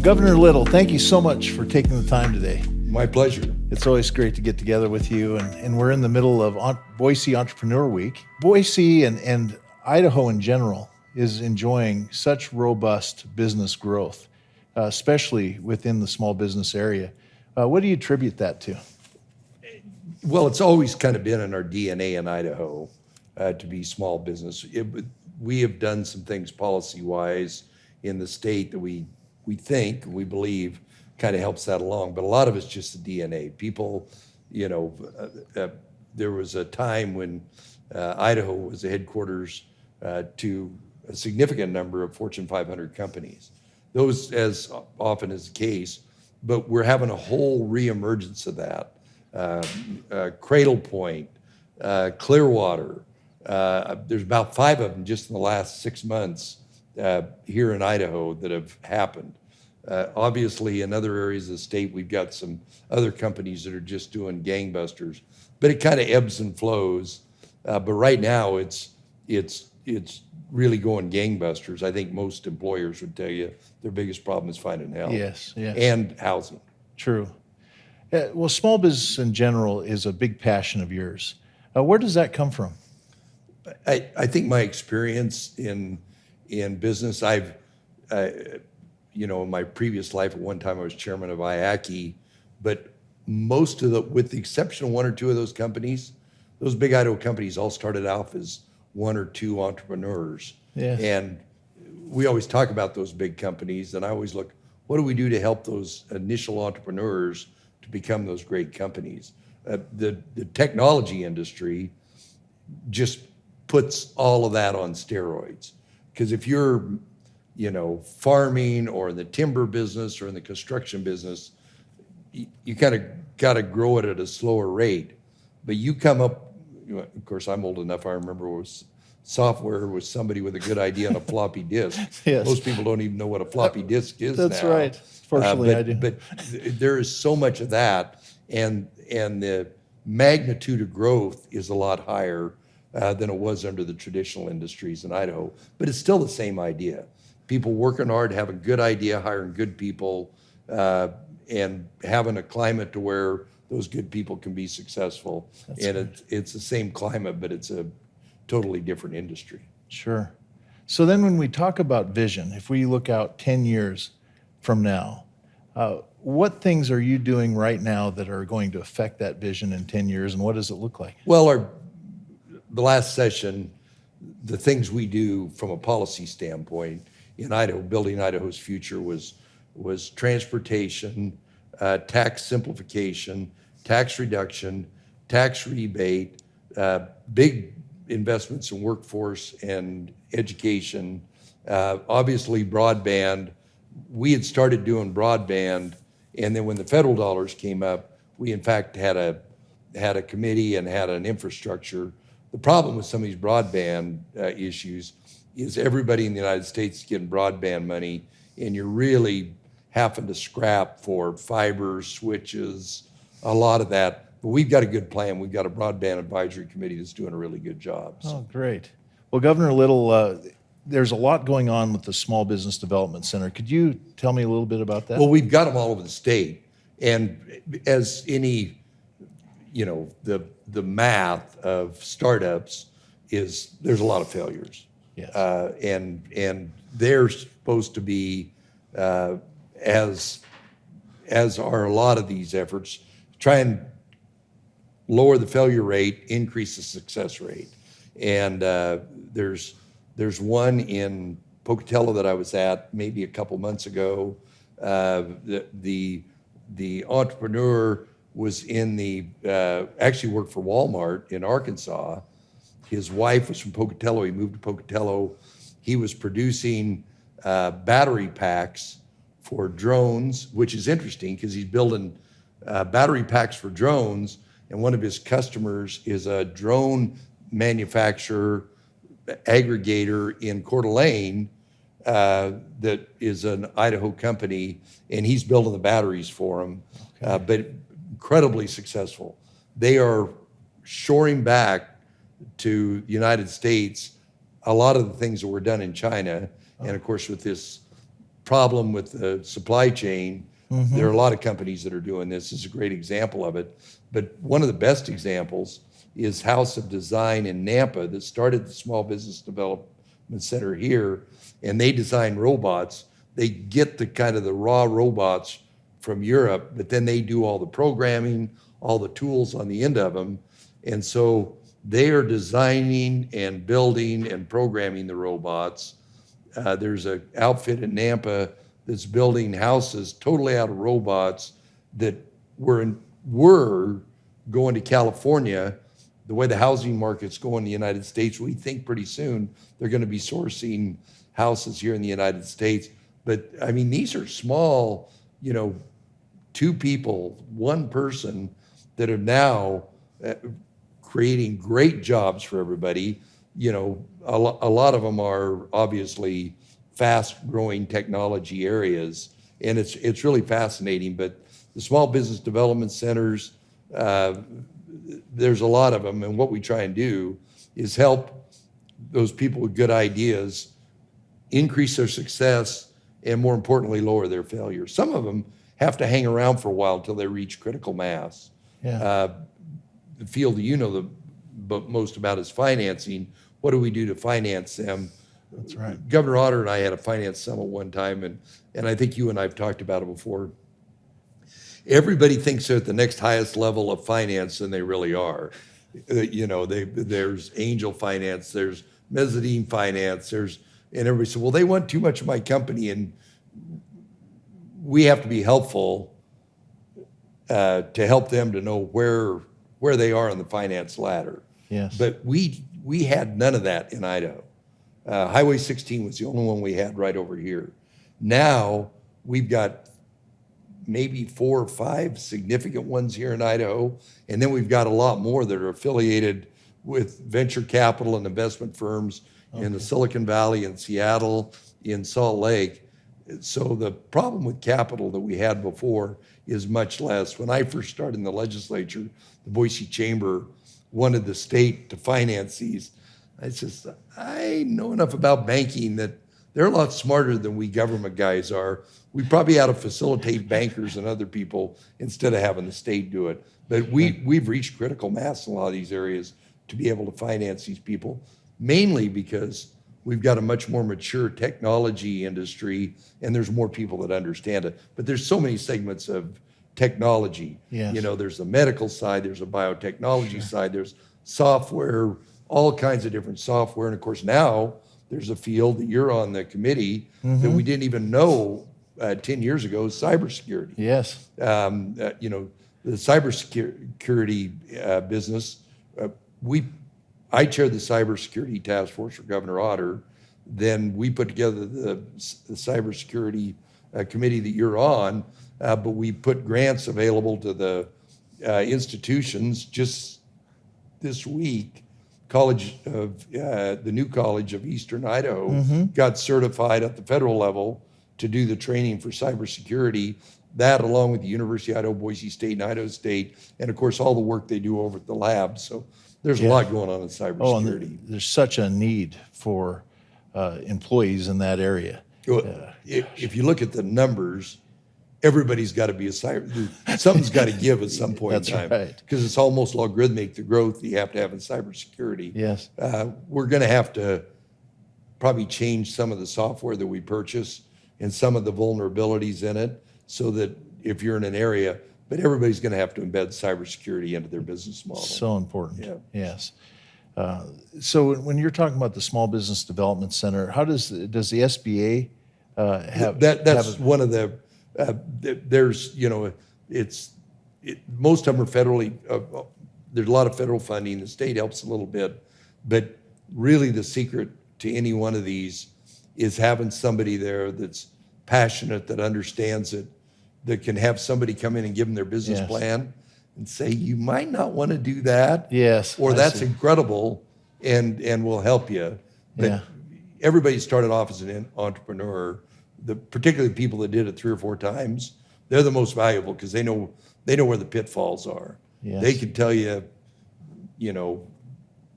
Governor Little, thank you so much for taking the time today. My pleasure. It's always great to get together with you, and we're in the middle of Boise Entrepreneur Week. Boise and Idaho in general is enjoying such robust business growth, especially within the small business area. What do you attribute that to? Well, it's always kind of been in our DNA in Idaho to be small business. We have done some things policy-wise in the state that we believe kind of helps that along. But a lot of it's just the DNA. People, there was a time when Idaho was the headquarters to a significant number of Fortune 500 companies. Those, as often is the case, but we're having a whole reemergence of that. Cradle Point, Clearwater, there's about 5 of them just in the last 6 months here in Idaho that have happened. Obviously, in other areas of the state, we've got some other companies that are just doing gangbusters, but it kind of ebbs and flows. But right now, it's really going gangbusters. I think most employers would tell you their biggest problem is finding help. Yes. And housing. True. Well, small business in general is a big passion of yours. Where does that come from? I think my experience in business, in my previous life, at one time I was chairman of IACI, but with the exception of 1 or 2 of those companies, those big Idaho companies all started off as 1 or 2 entrepreneurs. Yes. And we always talk about those big companies, and I always look, what do we do to help those initial entrepreneurs to become those great companies? The technology industry just puts all of that on steroids. Because if you're, farming or in the timber business or in the construction business, you kind of got to grow it at a slower rate. But you come up, of course, I'm old enough, I remember software was somebody with a good idea on a floppy disk. Yes. Most people don't even know what a floppy disk is now. That's right. Fortunately, I do. But there is so much of that, and the magnitude of growth is a lot higher than it was under the traditional industries in Idaho. But it's still the same idea. People working hard, having a good idea, hiring good people, and having a climate to where those good people can be successful. It's the same climate, but it's a totally different industry. Sure. So then when we talk about vision, if we look out 10 years from now, what things are you doing right now that are going to affect that vision in 10 years, and what does it look like? Well, the last session, the things we do from a policy standpoint in Idaho, building Idaho's future, was transportation, tax simplification, tax reduction, tax rebate, big investments in workforce and education, obviously broadband. We had started doing broadband, and then when the federal dollars came up, we in fact had a committee and had an infrastructure. The problem with some of these broadband issues is everybody in the United States is getting broadband money, and you're really having to scrap for fiber, switches, a lot of that. But we've got a good plan. We've got a broadband advisory committee that's doing a really good job. So. Oh, great. Well, Governor Little, there's a lot going on with the Small Business Development Center. Could you tell me a little bit about that? Well, we've got them all over the state. And as any, the math of startups is there's a lot of failures. Yes. And they're supposed to be, as are a lot of these efforts, try and lower the failure rate, increase the success rate. And there's one in Pocatello that I was at maybe a couple months ago. The entrepreneur was actually worked for Walmart in Arkansas. His wife was from Pocatello. He moved to Pocatello. He was producing battery packs for drones, which is interesting because he's building battery packs for drones, and one of his customers is a drone manufacturer, aggregator in Coeur d'Alene that is an Idaho company, and he's building the batteries for them, but incredibly successful. They are shoring back to the United States a lot of the things that were done in China, and of course with this problem with the supply chain. There are a lot of companies that are doing this. This is a great example of it. But one of the best examples is House of Design in Nampa that started the Small Business Development Center here, and they design robots. They get the kind of the raw robots from Europe, but then they do all the programming, all the tools on the end of them. And so they are designing and building and programming the robots. There's an outfit in Nampa that's building houses totally out of robots that were going to California. The way the housing market's going in the United States, we think pretty soon they're going to be sourcing houses here in the United States. But I mean, these are small, 2 people, 1 person that are now creating great jobs for everybody. A lot of them are obviously fast-growing technology areas, and it's really fascinating. But the small business development centers, there's a lot of them, and what we try and do is help those people with good ideas increase their success and, more importantly, lower their failure. Some of them have to hang around for a while until they reach critical mass. Yeah. The field most about is financing. What do we do to finance them? That's right. Governor Otter and I had a finance summit one time, and I think you and I have talked about it before. Everybody thinks they're at the next highest level of finance than they really are. There's angel finance, there's mezzanine finance, and everybody said, well, they want too much of my company, and we have to be helpful to help them to know where they are on the finance ladder. Yes. But we had none of that in Idaho. Highway 16 was the only one we had right over here. Now we've got maybe 4 or 5 significant ones here in Idaho, and then we've got a lot more that are affiliated with venture capital and investment firms in the Silicon Valley, in Seattle, in Salt Lake. So the problem with capital that we had before is much less. When I first started in the legislature, the Boise Chamber wanted the state to finance these. I said, I know enough about banking that they're a lot smarter than we government guys are. We probably ought to facilitate bankers and other people instead of having the state do it. But we've reached critical mass in a lot of these areas to be able to finance these people, mainly because we've got a much more mature technology industry and there's more people that understand it. But there's so many segments of technology. Yes. There's the medical side, there's a biotechnology side, there's software, all kinds of different software. And of course, now there's a field that you're on the committee that we didn't even know 10 years ago, cybersecurity. Yes. The cybersecurity business, I chaired the cybersecurity task force for Governor Otter. Then we put together the cybersecurity committee that you're on, but we put grants available to the institutions. Just this week, the new College of Eastern Idaho got certified at the federal level to do the training for cybersecurity. That, along with the University of Idaho, Boise State, and Idaho State, and of course all the work they do over at the lab. So there's a lot going on in cybersecurity. Oh, and there's such a need for employees in that area. If you look at the numbers, everybody's got to be a cyber. Something's got to give at some point That's in time, right. because it's almost logarithmic, the growth you have to have in cybersecurity. Yes. We're going to have to probably change some of the software that we purchase and some of the vulnerabilities in it, so that if you're in an area, but everybody's going to have to embed cybersecurity into their business model. So important. Yeah. Yes. So when you're talking about the Small Business Development Center, how does the SBA have That's one of the there's most of them are federally. There's a lot of federal funding. The state helps a little bit, but really the secret to any one of these is having somebody there that's passionate, that understands it, that can have somebody come in and give them their business plan and say, you might not want to do that. Yes. Or that's incredible, and we'll help you. But everybody started off as an entrepreneur. Particularly the people that did it 3 or 4 times, they're the most valuable because they know where the pitfalls are. Yes. They can tell you,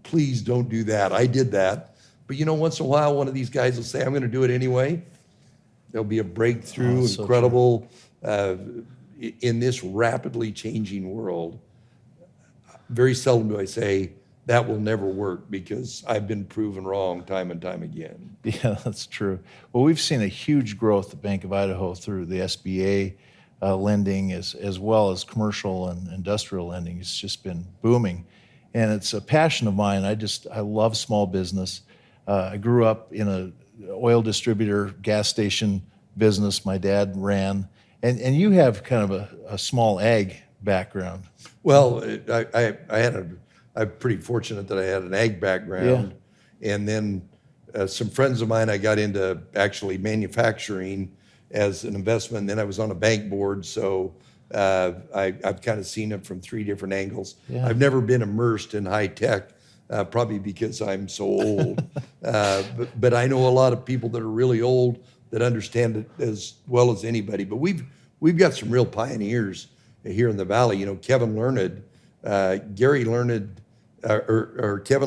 please don't do that. I did that. But once in a while, one of these guys will say, I'm going to do it anyway. There'll be a breakthrough, so incredible, in this rapidly changing world. Very seldom do I say that will never work, because I've been proven wrong time and time again. Yeah, that's true. Well, we've seen a huge growth at Bank of Idaho through the SBA lending as well as commercial and industrial lending. It's just been booming. And it's a passion of mine. I love small business. I grew up in a oil distributor gas station business my dad ran. And you have kind of a small ag background. Well, I'm pretty fortunate that I had an ag background. Yeah. And then some friends of mine, I got into actually manufacturing as an investment. And then I was on a bank board. So I've kind of seen it from three different angles. Yeah. I've never been immersed in high tech, probably because I'm so old. But I know a lot of people that are really old that understand it as well as anybody. But we've got some real pioneers here in the Valley. You know, Kevin Learned, Kevin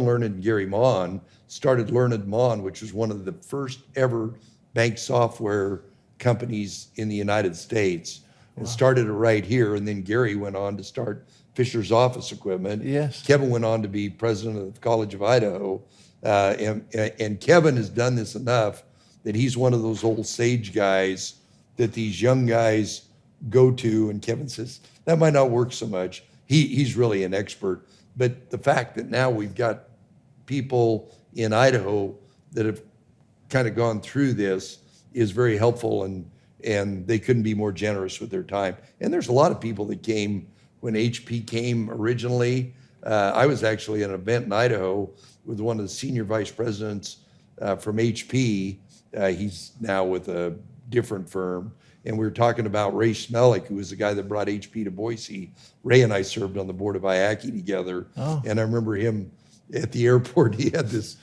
Learned and Gary Mon started Learned Mon, which was one of the first ever bank software companies in the United States. And started it right here. And then Gary went on to start Fisher's Office Equipment. Yes. Kevin went on to be president of the College of Idaho. And Kevin has done this enough that he's one of those old sage guys that these young guys go to. And Kevin says, that might not work so much. He's really an expert. But the fact that now we've got people in Idaho that have kind of gone through this is very helpful, and they couldn't be more generous with their time. And there's a lot of people that came when HP came originally. I was actually at an event in Idaho with one of the senior vice presidents from HP. He's now with a different firm. And we were talking about Ray Smellick, who was the guy that brought HP to Boise. Ray and I served on the board of IACI together. Oh. And I remember him at the airport. He had this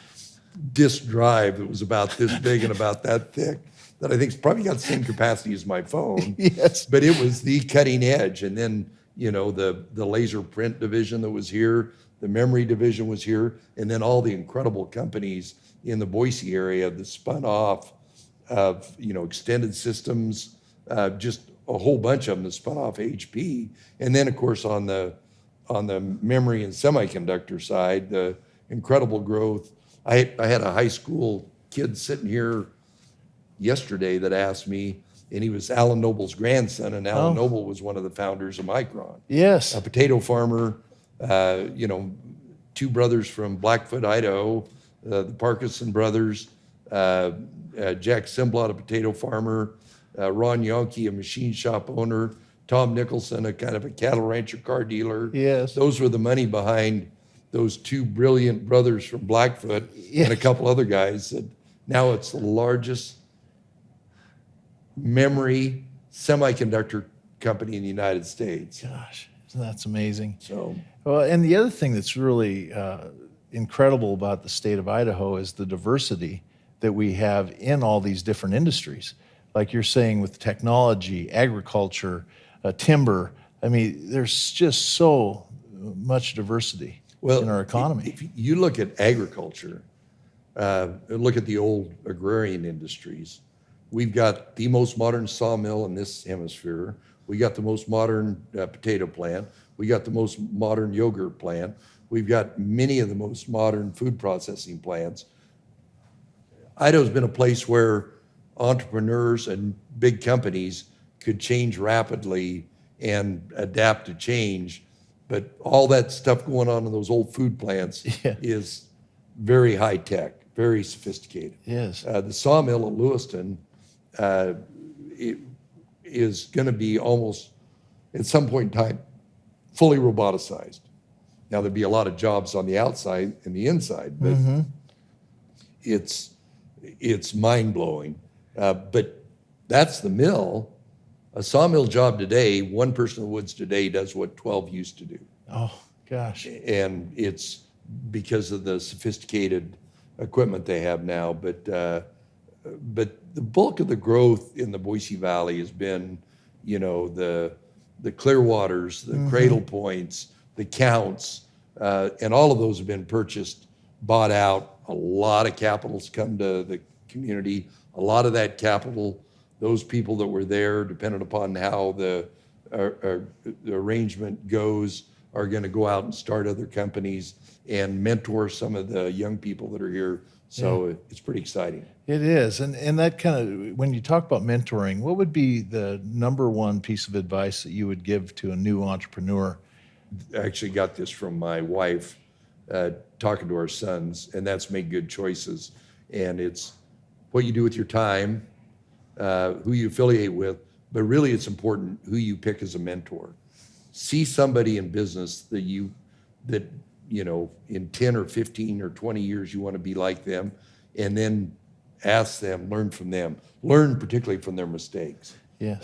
disk drive that was about this big and about that thick, that I think's probably got the same capacity as my phone. Yes. But it was the cutting edge. And then, you know, the laser print division that was here, the memory division was here, and then all the incredible companies in the Boise area that spun off of, you know, Extended Systems, just a whole bunch of them that spun off HP. And then, of course, on the memory and semiconductor side, the incredible growth. I had a high school kid sitting here yesterday that asked me, and he was Alan Noble's grandson, and Alan Noble was one of the founders of Micron. Yes. A potato farmer, you know, two brothers from Blackfoot, Idaho, the Parkinson brothers, Jack Simblot, a potato farmer, Ron Yonke, a machine shop owner, Tom Nicholson, a kind of a cattle rancher car dealer. Yes. Those were the money behind those two brilliant brothers from Blackfoot. Yes. And a couple other guys. That now it's the largest memory semiconductor company in the United States. Gosh, that's amazing. So, well, and the other thing that's really incredible about the state of Idaho is the diversity that we have in all these different industries. Like you're saying, with technology, agriculture, timber. I mean, there's just so much diversity in our economy. If you look at agriculture, look at the old agrarian industries, we've got the most modern sawmill in this hemisphere. We got the most modern potato plant. We got the most modern yogurt plant. We've got many of the most modern food processing plants. Idaho's been a place where entrepreneurs and big companies could change rapidly and adapt to change. But all that stuff going on in those old food plants is very high tech, very sophisticated. Yes. The Sawmill of Lewiston it is going to be almost, at some point in time, fully roboticized. Now, there'd be a lot of jobs on the outside and the inside, but it's mind-blowing. But that's the mill. A sawmill job today, one person in the woods today does what 12 used to do. Oh, gosh. And it's because of the sophisticated equipment they have now. But the bulk of the growth in the Boise Valley has been, you know, the Clearwaters, the Cradle Points, the Counts, and all of those have been purchased, bought out. A lot of capital's come to the community. A lot of that capital those people that were there, depending upon how the arrangement goes, are going to go out and start other companies and mentor some of the young people that are here. So it's pretty exciting. It is. And that kind of, when you talk about mentoring, what would be the number one piece of advice that you would give to a new entrepreneur? I actually got this from my wife, talking to our sons, and that's make good choices. And it's what you do with your time, who you affiliate with, but really it's important who you pick as a mentor. See somebody in business that you know, in 10 or 15 or 20 years, you want to be like them, and then ask them, learn from them, learn particularly from their mistakes. Yes.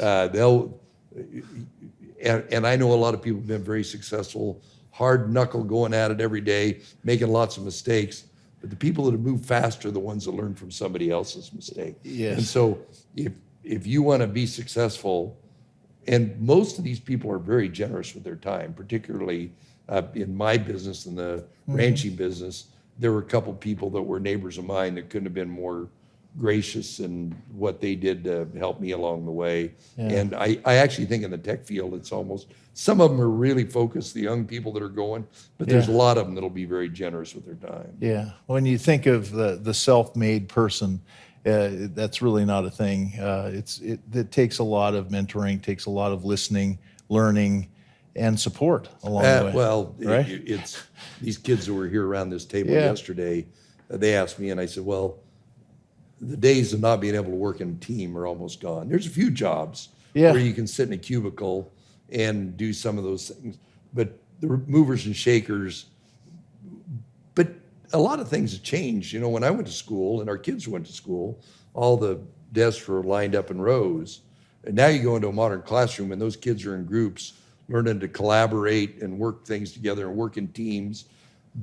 And I know a lot of people have been very successful, hard knuckle going at it every day, making lots of mistakes. But the people that have moved fast are the ones that learn from somebody else's mistake. Yes. And so if you want to be successful, and most of these people are very generous with their time, particularly in my business, in the ranching business, there were a couple people that were neighbors of mine that couldn't have been more gracious in what they did to help me along the way. Yeah. And I actually think in the tech field, it's almost, some of them are really focused, the young people that are going, but there's a lot of them that'll be very generous with their time. Yeah. When you think of the self-made person, that's really not a thing. It takes a lot of mentoring, takes a lot of listening, learning, and support along the way. Well, right? It's these kids that were here around this table yesterday, they asked me, and I said, well, the days of not being able to work in a team are almost gone. There's a few jobs where you can sit in a cubicle and do some of those things, but the movers and shakers, but a lot of things have changed. You know, when I went to school and our kids went to school, all the desks were lined up in rows. And now you go into a modern classroom and those kids are in groups, learning to collaborate and work things together and work in teams.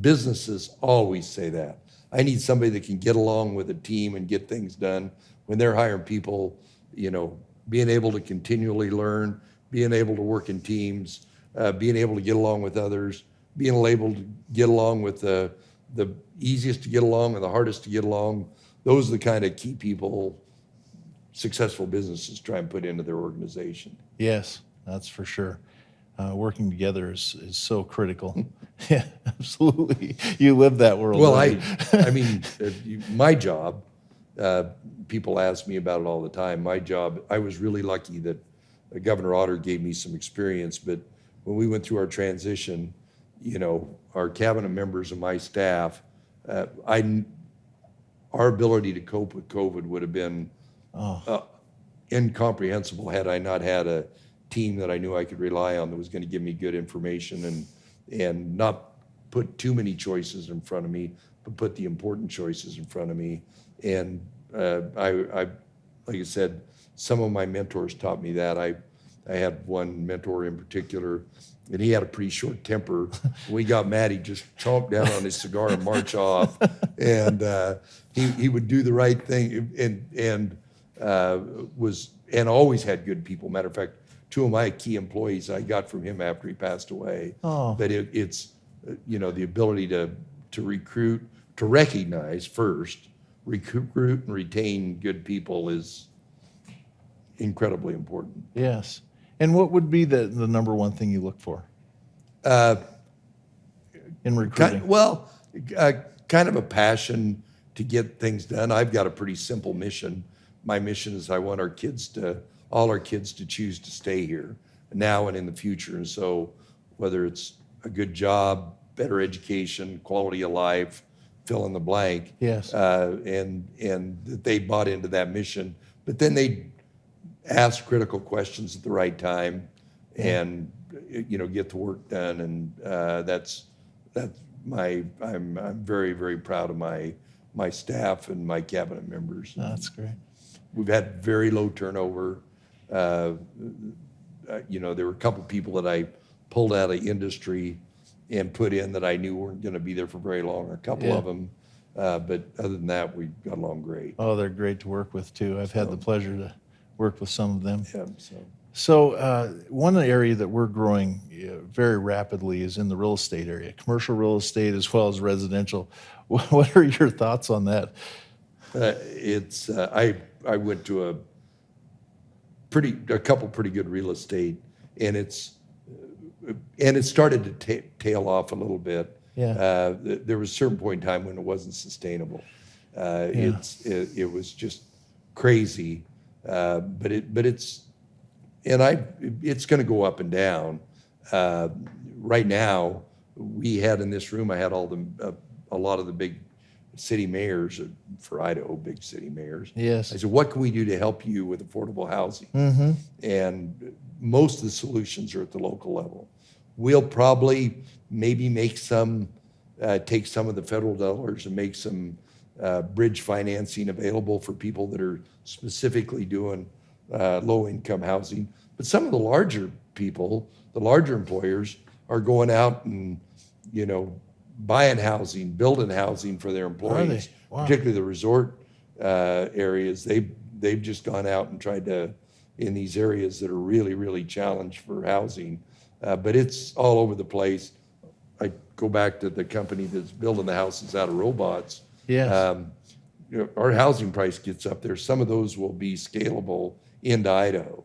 Businesses always say that. I need somebody that can get along with a team and get things done. When they're hiring people, you know, being able to continually learn, being able to work in teams, being able to get along with others, being able to get along with the easiest to get along and the hardest to get along. Those are the kind of key people successful businesses try and put into their organization. Yes, that's for sure. Working together is so critical. Yeah, absolutely. You live that world. Well, right? I mean, my job, people ask me about it all the time. My job, I was really lucky that Governor Otter gave me some experience, but when we went through our transition, you know, our cabinet members and my staff, our ability to cope with COVID would have been incomprehensible had I not had a team that I knew I could rely on that was going to give me good information and not put too many choices in front of me, but put the important choices in front of me. And I like I said, some of my mentors taught me that. I had one mentor in particular, and he had a pretty short temper. When we got mad, he'd just chomp down on his cigar and march off. And he would do the right thing and always had good people. Matter of fact, two of my key employees I got from him after he passed away. Oh. But it's, you know, the ability to recruit, to recognize first, recruit and retain good people is incredibly important. Yes. And what would be the number one thing you look for in recruiting? Kind of a passion to get things done. I've got a pretty simple mission. My mission is I want all our kids to choose to stay here now and in the future. And so whether it's a good job, better education, quality of life, fill in the blank. Yes. And that they bought into that mission, but then they ask critical questions at the right time and, you know, get the work done. And I'm very, very proud of my staff and my cabinet members. That's great. We've had very low turnover. You know, there were a couple people that I pulled out of industry and put in that I knew weren't going to be there for very long, a couple of them. But other than that, we got along great. Oh, they're great to work with too. I've had the pleasure to work with some of them. Yeah, So one area that we're growing very rapidly is in the real estate area, commercial real estate as well as residential. What are your thoughts on that? I went to a couple pretty good real estate, and it started to tail off a little bit. Yeah. There was a certain point in time when it wasn't sustainable. It was just crazy, but it's going to go up and down. Right now, we had in this room, I had a lot of the big city mayors for Idaho, big city mayors. Yes. I said, what can we do to help you with affordable housing? Mm-hmm. And most of the solutions are at the local level. We'll probably maybe take some of the federal dollars and make some bridge financing available for people that are specifically doing low-income housing. But some of the larger people, the larger employers, are going out and, buying housing, building housing for their employees, Wow. particularly the resort areas. They've just gone out and tried to, in these areas that are really, really challenged for housing. But it's all over the place. I go back to the company that's building the houses out of robots. Yes. Our housing price gets up there. Some of those will be scalable into Idaho.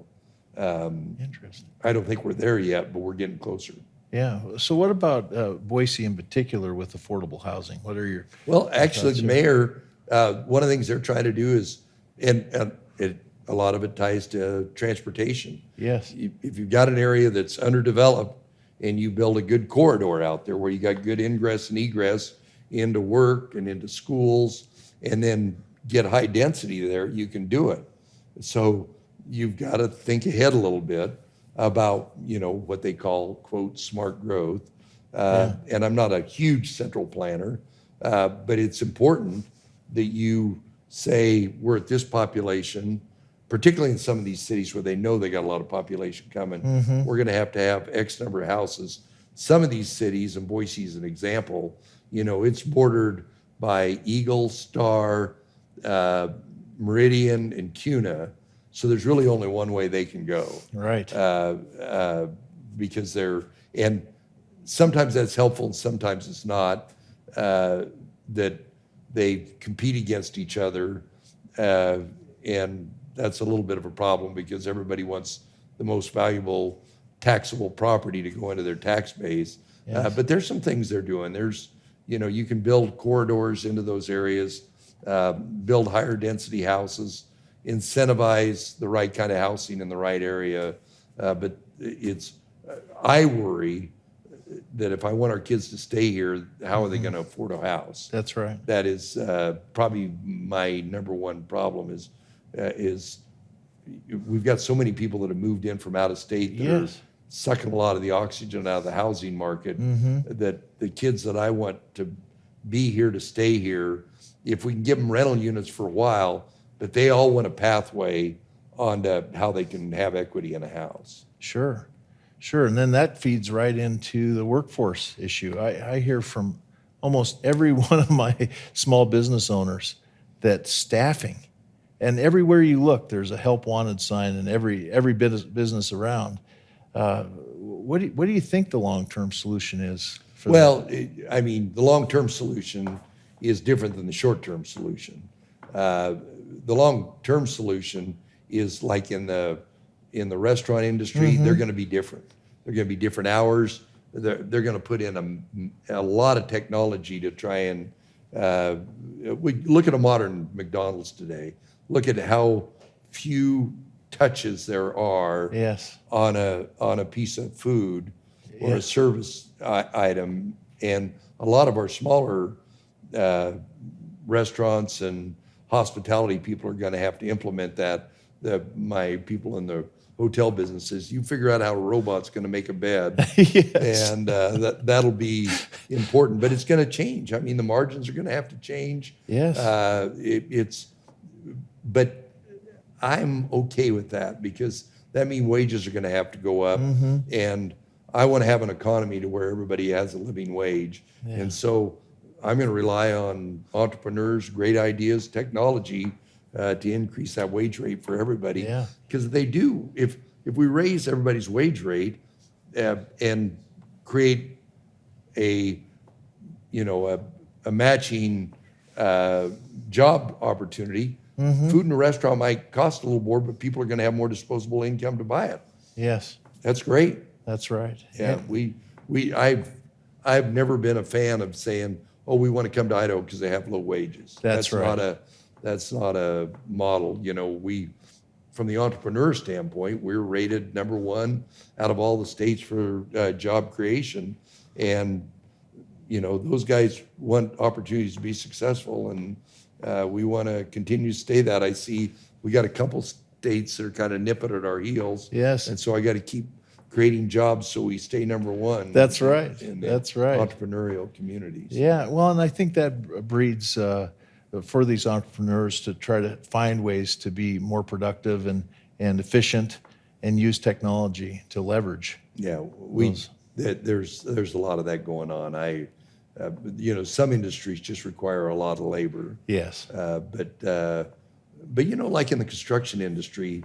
Interesting. I don't think we're there yet, but we're getting closer. Yeah. So what about Boise in particular with affordable housing? What are your Well, actually, thoughts the mayor, one of the things they're trying to do is, and a lot of it ties to transportation. Yes. If you've got an area that's underdeveloped and you build a good corridor out there where you got good ingress and egress into work and into schools, and then get high density there, you can do it. So you've got to think ahead a little bit about, what they call, quote, smart growth. And I'm not a huge central planner, but it's important that you say we're at this population, particularly in some of these cities where they know they got a lot of population coming. Mm-hmm. We're going to have X number of houses. Some of these cities, and Boise is an example, it's bordered by Eagle, Star, Meridian, and Cuna. So there's really only one way they can go. Right. Because and sometimes that's helpful and sometimes it's not, that they compete against each other. And that's a little bit of a problem because everybody wants the most valuable taxable property to go into their tax base. Yes. But there's some things they're doing. There's, you can build corridors into those areas, build higher density houses, incentivize the right kind of housing in the right area. But I worry that if I want our kids to stay here, how are they going to afford a house? That's right. That is probably my number one problem is we've got so many people that have moved in from out of state that are sucking a lot of the oxygen out of the housing market, that the kids that I want to be here to stay here, if we can give them rental units for a while, but they all want a pathway onto how they can have equity in a house. Sure. And then that feeds right into the workforce issue. I hear from almost every one of my small business owners that staffing, and everywhere you look, there's a help wanted sign in every business around. What do you think the long-term solution is for that? The long-term solution is different than the short-term solution. The long-term solution is like in the restaurant industry, they're going to be different. They're going to be different hours. They're going to put in a lot of technology to try and we look at a modern McDonald's today. Look at how few touches there are on a piece of food or a service item, and a lot of our smaller restaurants and hospitality people are going to have to implement that. My people in the hotel businesses, you figure out how a robot's going to make a bed, and that'll be important. But it's going to change. I mean, the margins are going to have to change. But I'm okay with that because that means wages are going to have to go up, and I want to have an economy to where everybody has a living wage, and so I'm going to rely on entrepreneurs, great ideas, technology to increase that wage rate for everybody. Because they do. If we raise everybody's wage rate and create a matching job opportunity, Food in a restaurant might cost a little more, but people are going to have more disposable income to buy it. Yes, That's great. that's right. Yeah, I've never been a fan of saying, "Oh, we want to come to Idaho because they have low wages." That's right. That's not a model. From the entrepreneur standpoint, we're rated number one out of all the states for job creation, and those guys want opportunities to be successful, and we want to continue to stay that. I see we got a couple states that are kind of nipping at our heels. Yes. And so I got to keep creating jobs so we stay number one. That's right. In the That's right. entrepreneurial communities. Yeah, well, and I think that breeds for these entrepreneurs to try to find ways to be more productive and efficient and use technology to leverage. Yeah, there's a lot of that going on. Some industries just require a lot of labor. Yes. But like in the construction industry,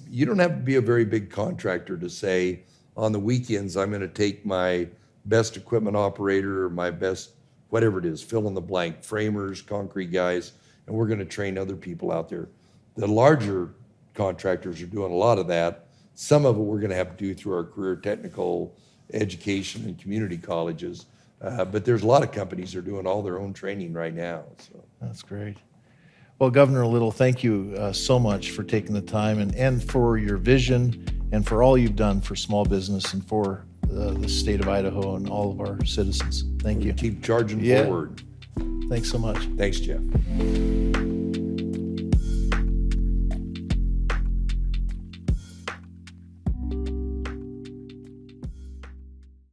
you don't have to be a very big contractor to say, on the weekends, I'm going to take my best equipment operator or my best, whatever it is, fill in the blank, framers, concrete guys, and we're going to train other people out there. The larger contractors are doing a lot of that. Some of it we're going to have to do through our career technical education and community colleges. But there's a lot of companies that are doing all their own training right now. So That's great. Well, Governor Little, thank you so much for taking the time and for your vision and for all you've done for small business and for the state of Idaho and all of our citizens. Thank you. Keep charging forward. Thanks so much. Thanks, Jeff.